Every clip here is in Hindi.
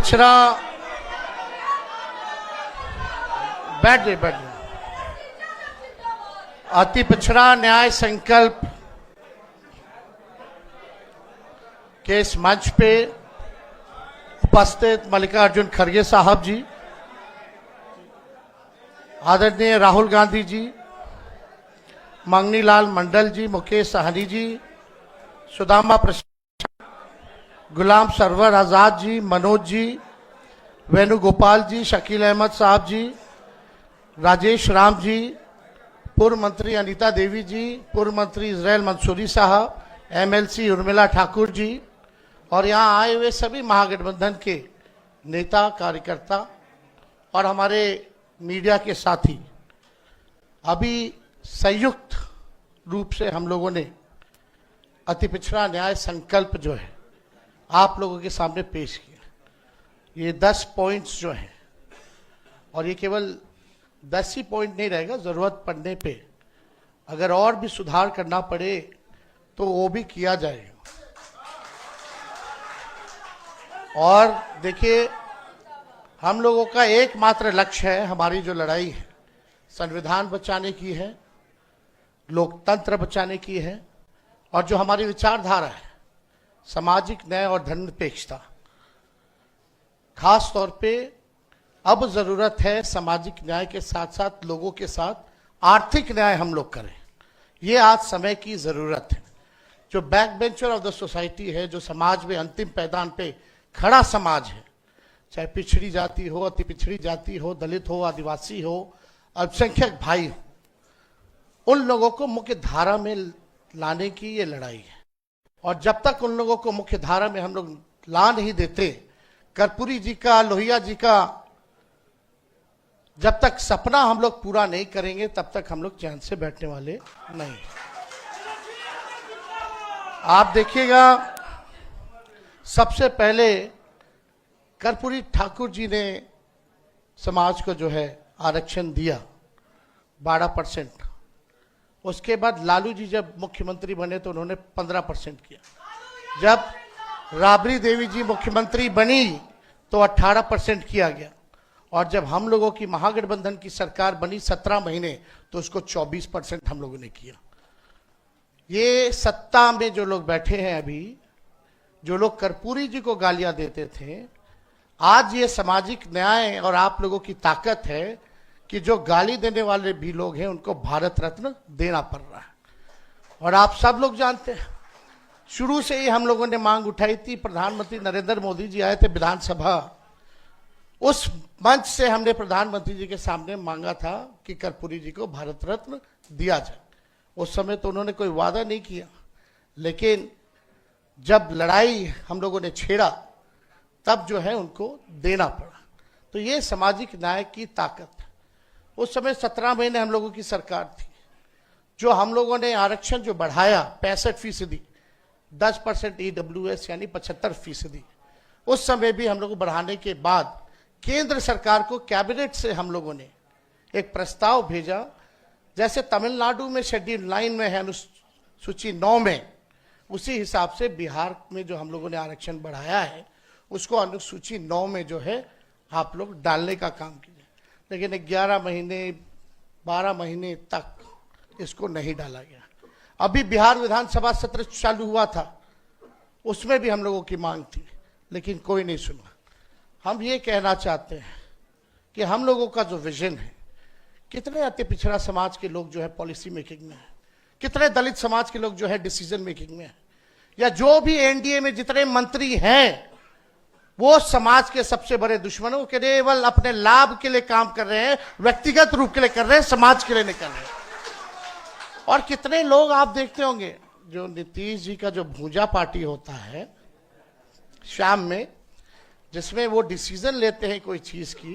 पिछड़ा बैठ जाए अति पिछड़ा न्याय संकल्प के इस मंच पे उपस्थित मल्लिकार्जुन खड़गे साहब जी, आदरणीय राहुल गांधी जी, मंगनीलाल मंडल जी, मुकेश सहनी जी, सुदामा प्रसाद, गुलाम सरवर आजाद जी, मनोज जी, वेणुगोपाल जी, शकील अहमद साहब जी, राजेश राम जी, पूर्व मंत्री अनीता देवी जी, पूर्व मंत्री इजराइल मंसूरी साहब, एमएलसी उर्मिला ठाकुर जी और यहाँ आए हुए सभी महागठबंधन के नेता कार्यकर्ता और हमारे मीडिया के साथी, अभी संयुक्त रूप से हम लोगों ने अति पिछड़ा न्याय संकल्प जो है आप लोगों के सामने पेश किया। ये 10 पॉइंट्स जो हैं, और ये केवल 10 ही पॉइंट नहीं रहेगा, जरूरत पड़ने पे अगर और भी सुधार करना पड़े तो वो भी किया जाएगा। और देखिए, हम लोगों का एकमात्र लक्ष्य है, हमारी जो लड़ाई है संविधान बचाने की है, लोकतंत्र बचाने की है, और जो हमारी विचारधारा है सामाजिक न्याय और धर्मनिरपेक्षता। खास तौर पे अब जरूरत है सामाजिक न्याय के साथ साथ लोगों के साथ आर्थिक न्याय हम लोग करें। ये आज समय की जरूरत है। जो back bencher of the society है, जो समाज में अंतिम पैदान पे खड़ा समाज है, चाहे पिछड़ी जाति हो, अति पिछड़ी जाति हो, दलित हो, आदिवासी हो, अल्पसंख्यक भाई हो, उन लोगों को मुख्य धारा में लाने की ये लड़ाई है। और जब तक उन लोगों को मुख्य धारा में हम लोग ला नहीं देते, कर्पूरी जी का, लोहिया जी का जब तक सपना हम लोग पूरा नहीं करेंगे, तब तक हम लोग चैन से बैठने वाले नहीं। आप देखिएगा, सबसे पहले कर्पूरी ठाकुर जी ने समाज को जो है आरक्षण दिया 12%। उसके बाद लालू जी जब मुख्यमंत्री बने तो उन्होंने 15% किया। जब राबड़ी देवी जी मुख्यमंत्री बनी तो 18% किया गया। और जब हम लोगों की महागठबंधन की सरकार बनी 17 महीने, तो उसको 24% हम लोगों ने किया। ये सत्ता में जो लोग बैठे हैं अभी, जो लोग कर्पूरी जी को गालियां देते थे, आज ये सामाजिक न्याय और आप लोगों की ताकत है कि जो गाली देने वाले भी लोग हैं उनको भारत रत्न देना पड़ रहा है। और आप सब लोग जानते हैं, शुरू से ही हम लोगों ने मांग उठाई थी। प्रधानमंत्री नरेंद्र मोदी जी आए थे विधानसभा, उस मंच से हमने प्रधानमंत्री जी के सामने मांगा था कि कर्पूरी जी को भारत रत्न दिया जाए। उस समय तो उन्होंने कोई वादा नहीं किया, लेकिन जब लड़ाई हम लोगों ने छेड़ा तब जो है उनको देना पड़ा। तो ये सामाजिक न्याय की ताकत है। उस समय 17 महीने हम लोगों की सरकार थी। जो हम लोगों ने आरक्षण जो बढ़ाया 65%, 10% EWS यानी 75%, उस समय भी हम लोग बढ़ाने के बाद केंद्र सरकार को कैबिनेट से हम लोगों ने एक प्रस्ताव भेजा। जैसे तमिलनाडु में शेड्यूल 9 में है, अनुसूची 9 में, उसी हिसाब से बिहार में जो हम लोगों ने आरक्षण बढ़ाया है उसको अनुसूची 9 में जो है आप लोग डालने का काम कीजिए। लेकिन 11 महीने 12 महीने तक इसको नहीं डाला गया। अभी बिहार विधानसभा सत्र चालू हुआ था, उसमें भी हम लोगों की मांग थी, लेकिन कोई नहीं सुना। हम ये कहना चाहते हैं कि हम लोगों का जो विजन है, कितने अति पिछड़ा समाज के लोग जो है पॉलिसी मेकिंग में है, कितने दलित समाज के लोग जो है डिसीजन मेकिंग में है, या जो भी एनडीए में जितने मंत्री हैं वो समाज के सबसे बड़े दुश्मनों के केवल अपने लाभ के लिए काम कर रहे हैं, व्यक्तिगत रूप के लिए कर रहे हैं, समाज के लिए नहीं कर रहे हैं। और कितने लोग आप देखते होंगे, जो नीतीश जी का जो भूजा पार्टी होता है शाम में, जिसमें वो डिसीजन लेते हैं कोई चीज की,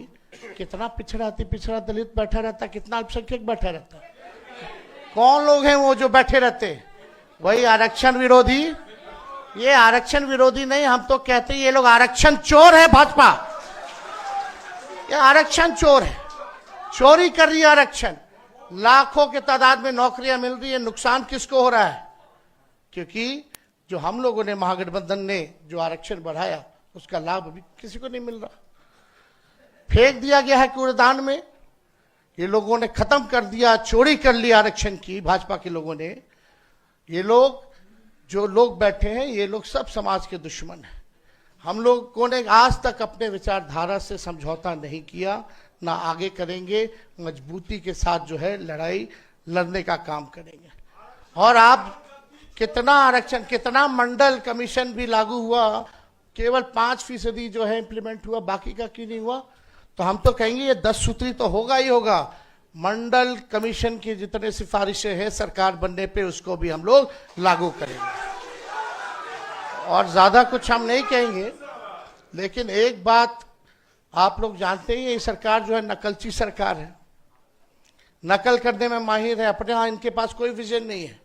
कितना पिछड़ा अति पिछड़ा दलित बैठा रहता है, कितना अल्पसंख्यक बैठा रहता है। कौन लोग हैं वो जो बैठे रहते हैं? वही आरक्षण विरोधी। ये आरक्षण विरोधी नहीं, हम तो कहते हैं ये लोग आरक्षण चोर है। भाजपा ये आरक्षण चोर है, चोरी कर रही है आरक्षण। लाखों के तादाद में नौकरियां मिल रही है, नुकसान किसको हो रहा है? क्योंकि जो हम लोगों ने महागठबंधन ने जो आरक्षण बढ़ाया उसका लाभ अभी किसी को नहीं मिल रहा, फेंक दिया गया है कूड़ेदान में। ये लोगों ने खत्म कर दिया, चोरी कर लिया आरक्षण की, भाजपा के लोगों ने। ये लोग जो लोग बैठे हैं, ये लोग सब समाज के दुश्मन हैं। हम लोगों ने आज तक अपने विचारधारा से समझौता नहीं किया, ना आगे करेंगे। मजबूती के साथ जो है लड़ाई लड़ने का काम करेंगे। और आप कितना आरक्षण, कितना मंडल कमीशन भी लागू हुआ, केवल 5% जो है इंप्लीमेंट हुआ, बाकी का क्यों नहीं हुआ? तो हम तो कहेंगे ये 10 सूत्री तो होगा ही होगा। मंडल कमीशन की जितने सिफारिशें हैं सरकार बनने पे, उसको भी हम लोग लागू करेंगे। और ज्यादा कुछ हम नहीं कहेंगे, लेकिन एक बात आप लोग जानते ही, ये सरकार जो है नकलची सरकार है, नकल करने में माहिर है। अपने यहाँ इनके पास कोई विजन नहीं है।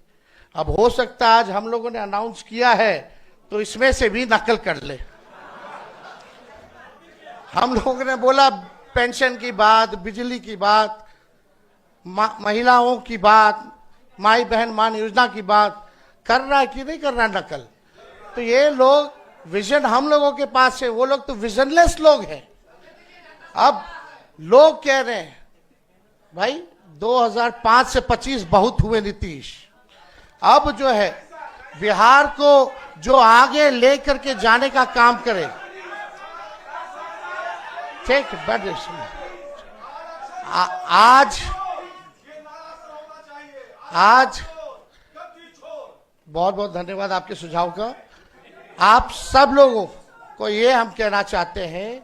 अब हो सकता है आज हम लोगों ने अनाउंस किया है तो इसमें से भी नकल कर ले। हम लोगों ने बोला पेंशन की बात, बिजली की बात, महिलाओं की बात, माई बहन मान योजना की बात, कर रहा है कि नहीं कर रहा नकल? तो ये लोग, विजन हम लोगों के पास है, वो लोग तो विजनलेस लोग हैं। अब लोग कह रहे हैं भाई 2005 से 25 बहुत हुए नीतीश, अब जो है बिहार को जो आगे लेकर के जाने का काम करे। ठीक, आज बहुत बहुत धन्यवाद आपके सुझाव का। आप सब लोगों को ये हम कहना चाहते हैं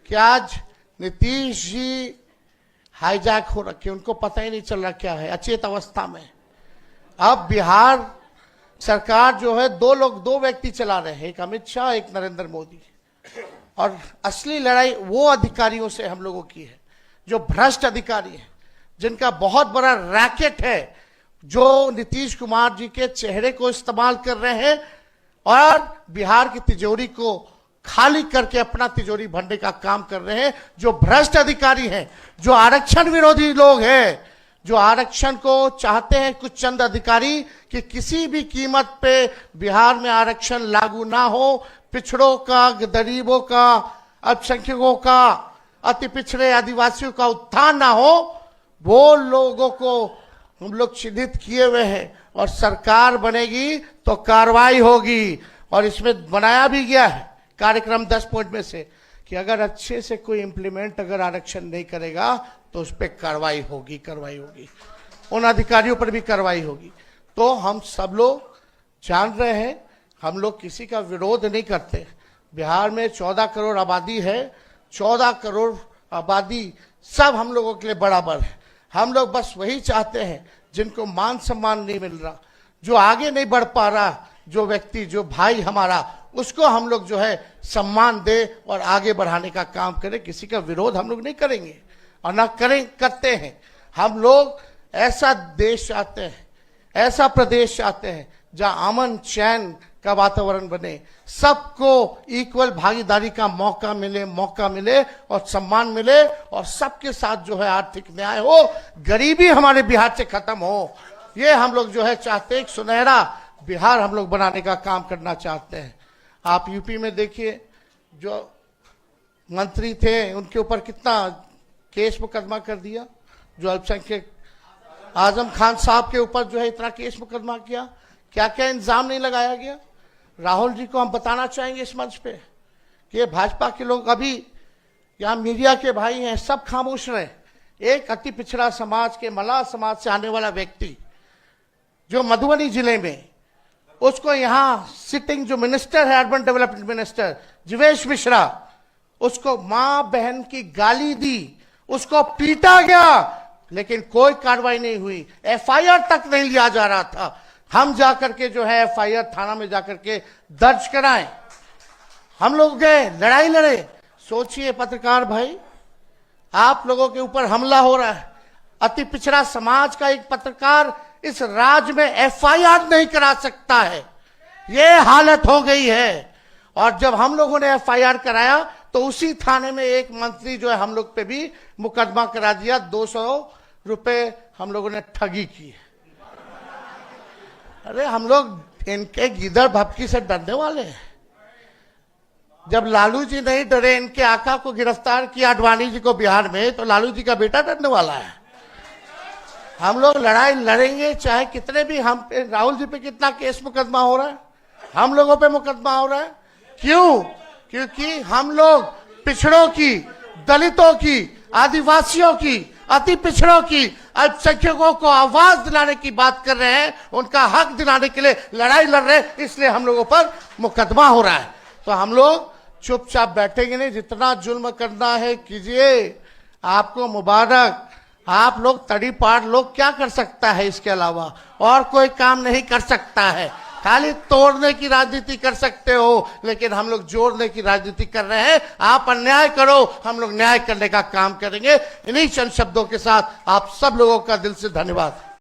कि आज नीतीश जी हाईजैक हो रखे, उनको पता ही नहीं चल रहा क्या है, अचेत अवस्था में। अब बिहार सरकार जो है दो व्यक्ति चला रहे हैं, एक अमित शाह, एक नरेंद्र मोदी। और असली लड़ाई वो अधिकारियों से हम लोगों की है जो भ्रष्ट अधिकारी हैं, जिनका बहुत बड़ा रैकेट है, जो नीतीश कुमार जी के चेहरे को इस्तेमाल कर रहे हैं और बिहार की तिजोरी को खाली करके अपना तिजोरी भरने का काम कर रहे हैं। जो भ्रष्ट अधिकारी हैं, जो आरक्षण विरोधी लोग हैं, जो आरक्षण को चाहते हैं कुछ चंद अधिकारी कि किसी भी कीमत पे बिहार में आरक्षण लागू ना हो, पिछड़ों का, गरीबों का, अल्पसंख्यकों का, अति पिछड़े आदिवासियों का उत्थान ना हो, वो लोगों को हम लोग चिन्हित किए हुए हैं। और सरकार बनेगी तो कार्रवाई होगी। और इसमें बनाया भी गया है कार्यक्रम 10 पॉइंट में से कि अगर अच्छे से कोई इंप्लीमेंट अगर आरक्षण नहीं करेगा तो उस पर कार्रवाई होगी, उन अधिकारियों पर भी कार्रवाई होगी। तो हम सब लोग जान रहे हैं, हम लोग किसी का विरोध नहीं करते। बिहार में 14 करोड़ आबादी है, 14 करोड़ आबादी सब हम लोगों के लिए बराबर है। हम लोग बस वही चाहते हैं जिनको मान सम्मान नहीं मिल रहा, जो आगे नहीं बढ़ पा रहा, जो व्यक्ति, जो भाई हमारा, उसको हम लोग जो है सम्मान दे और आगे बढ़ाने का काम करें। किसी का विरोध हम लोग नहीं करेंगे और ना करते हैं। हम लोग ऐसा देश चाहते हैं, ऐसा प्रदेश चाहते हैं जहां अमन चैन का वातावरण बने, सबको इक्वल भागीदारी का मौका मिले और सम्मान मिले, और सबके साथ जो है आर्थिक न्याय हो, गरीबी हमारे बिहार से खत्म हो। ये हम लोग जो है चाहते हैं, एक सुनहरा बिहार हम लोग बनाने का काम करना चाहते हैं। आप यूपी में देखिए, जो मंत्री थे उनके ऊपर कितना केस मुकदमा कर दिया, जो अल्पसंख्यक आजम खान साहब के ऊपर जो है इतना केस मुकदमा किया, क्या क्या इंजाम नहीं लगाया गया। राहुल जी को हम बताना चाहेंगे इस मंच पे कि ये भाजपा के लोग, अभी यहाँ मीडिया के भाई हैं, सब खामोश रहे। एक अति पिछड़ा समाज के, मल्लाह समाज से आने वाला व्यक्ति जो मधुबनी जिले में, उसको यहाँ सिटिंग जो मिनिस्टर है, urban development minister Jivesh Mishra, उसको मां बहन की गाली दी, उसको पीटा गया, लेकिन कोई कार्रवाई नहीं हुई, एफआईआर तक नहीं लिया जा रहा था। हम जाकर के जो है एफआईआर थाना में जाकर के दर्ज कराएं। हम लोग गए, लड़ाई लड़े। सोचिए पत्रकार भाई, आप लोगों के ऊपर हमला हो रहा है, अति पिछड़ा समाज का एक पत्रकार इस राज्य में एफआईआर नहीं करा सकता है, ये हालत हो गई है। और जब हम लोगों ने एफआईआर कराया तो उसी थाने में एक मंत्री जो है हम लोग पे भी मुकदमा करा दिया, 200 रुपए हम लोगों ने ठगी की। अरे हम लोग इनके गिदड़ भपकी से डरने वाले हैं? जब लालू जी नहीं डरे, इनके आका को गिरफ्तार किया आडवाणी जी को बिहार में, तो लालू जी का बेटा डरने वाला है। हम लोग लड़ाई लड़ेंगे, चाहे कितने भी, हम पे राहुल जी पे कितना केस मुकदमा हो रहा है, हम लोगों पे मुकदमा हो रहा है। क्यों? क्योंकि हम लोग पिछड़ों की, दलितों की, आदिवासियों की, अति पिछड़ों की, अल्पसंख्यकों को आवाज दिलाने की बात कर रहे हैं, उनका हक दिलाने के लिए लड़ाई लड़ रहे हैं, इसलिए हम लोगों पर मुकदमा हो रहा है। तो हम लोग चुपचाप बैठेंगे नहीं, जितना जुल्म करना है कीजिए, आपको मुबारक। आप लोग तड़ी पार लोग क्या कर सकता है, इसके अलावा और कोई काम नहीं कर सकता है। खाली तोड़ने की राजनीति कर सकते हो, लेकिन हम लोग जोड़ने की राजनीति कर रहे हैं। आप अन्याय करो, हम लोग न्याय करने का काम करेंगे। इन्हीं चंद शब्दों के साथ आप सब लोगों का दिल से धन्यवाद।